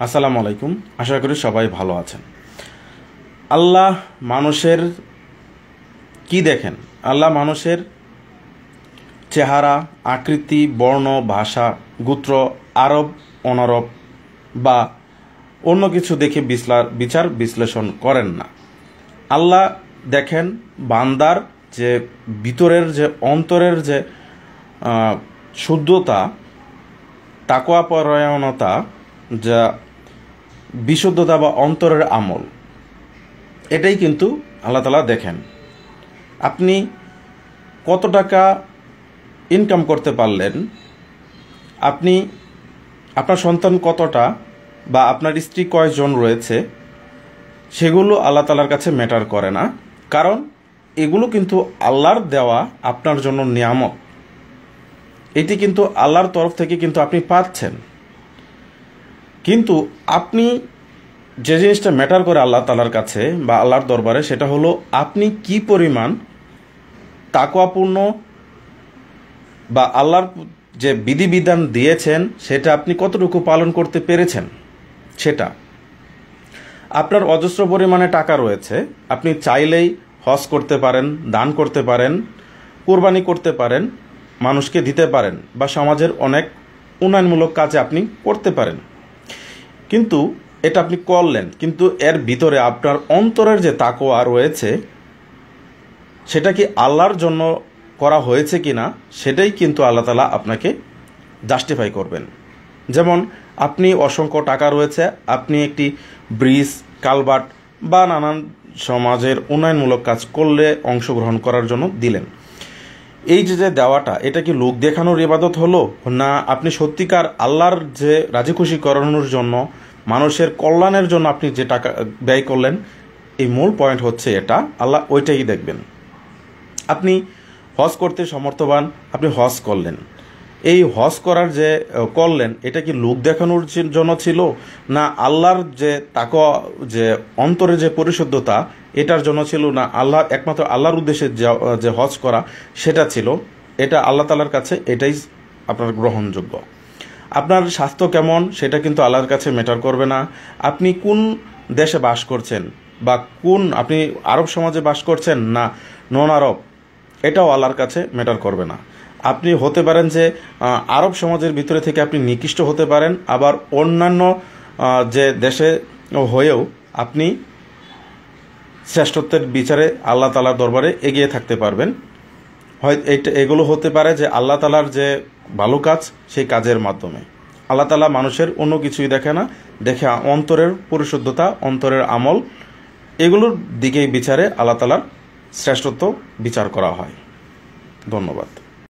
আসসালামু আলাইকুম। আশা করি সবাই ভালো আছেন। আল্লাহ মানুষের কি দেখেন? আল্লাহ মানুষের চেহারা, আকৃতি, বর্ণ, ভাষা, গোত্র, আরব, অনারব বা অন্য কিছু দেখে বিচার বিশ্লেষণ করেন না। আল্লাহ দেখেন বান্দার যে ভিতরের যে অন্তরের যে শুদ্ধতা, তাকওয়া পরায়ণতা, যা বিশুদ্ধতা বা অন্তরের আমল, এটাই কিন্তু আল্লাহ তাআলা দেখেন। আপনি কত টাকা ইনকাম করতে পারলেন, আপনি আপনার সন্তান কতটা বা আপনার স্ত্রী কয়জন রয়েছে, সেগুলো আল্লাহ তাআলার কাছে ম্যাটার করে না। কারণ এগুলো কিন্তু আল্লাহর দেওয়া আপনার জন্য নিয়ামত। এটি কিন্তু আল্লাহর তরফ থেকে কিন্তু আপনি পাচ্ছেন। কিন্তু আপনি যে জিনিসটা ম্যাটার করে আল্লাহ তাআলার কাছে বা আল্লাহর দরবারে, সেটা হলো আপনি কি পরিমাণ তাকওয়াপূর্ণ বা আল্লাহর যে বিধিবিধান দিয়েছেন সেটা আপনি কতটুকু পালন করতে পেরেছেন। সেটা আপনার অজস্র পরিমাণে টাকা রয়েছে, আপনি চাইলেই হজ করতে পারেন, দান করতে পারেন, কোরবানি করতে পারেন, মানুষকে দিতে পারেন বা সমাজের অনেক উন্নয়নমূলক কাজে আপনি করতে পারেন। কিন্তু এটা আপনি করলেন, কিন্তু এর ভিতরে আপনার অন্তরের যে তাকওয়া রয়েছে সেটা কি আল্লাহর জন্য করা হয়েছে কিনা, সেটাই কিন্তু আল্লাহ তাআলা আপনাকে জাস্টিফাই করবেন। যেমন আপনি অসংখ্য টাকা রয়েছে, আপনি একটি ব্রিজ, কালভার্ট বা নানান সমাজের উন্নয়নমূলক কাজ করলে অংশগ্রহণ করার জন্য দিলেন। এই যে দেওয়াটা, এটা কি লোক দেখানোর ইবাদত হলো, না আপনি সত্যিকার আল্লাহর যে রাজি খুশি করানোর জন্য, মানুষের কল্যাণের জন্য আপনি যে টাকা ব্যয় করলেন? এই মূল পয়েন্ট হচ্ছে এটা, আল্লাহ ওইটাই দেখবেন। আপনি হজ করতে সমর্থবান, আপনি হজ করলেন, এই হজ করার যে করলেন, এটা কি লোক দেখানোর জন্য ছিল, না আল্লাহর যে তাকওয়া, যে অন্তরে যে পরিশুদ্ধতা, এটার জন্য ছিল, না আল্লাহ একমাত্র আল্লাহর উদ্দেশ্যে যে হজ করা সেটা ছিল? এটা আল্লাহ তাআলার কাছে এটাই আপনার গ্রহণযোগ্য। আপনার স্বাস্থ্য কেমন সেটা কিন্তু আল্লাহর কাছে ম্যাটার করবে না। আপনি কোন দেশে বাস করছেন বা আপনি আরব সমাজে বাস করছেন না নন আরব, এটাও আল্লাহর কাছে ম্যাটার করবে না। আপনি হতে পারেন যে আরব সমাজের ভিতরে থেকে আপনি নিকৃষ্ট হতে পারেন, আবার অন্যান্য যে দেশে হয়েও আপনি শ্রেষ্ঠত্বের বিচারে আল্লাহ তাআলার দরবারে এগিয়ে থাকতে পারবেন। হয় এগুলো হতে পারে যে আল্লাহ তাআলার যে ভালো কাজ, সেই কাজের মাধ্যমে। আল্লাহ তাআলা মানুষের অন্য কিছুই দেখে না, দেখে অন্তরের পরিশুদ্ধতা, অন্তরের আমল, এগুলোর দিকেই বিচারে আল্লাহ তাআলার শ্রেষ্ঠত্ব বিচার করা হয়। ধন্যবাদ।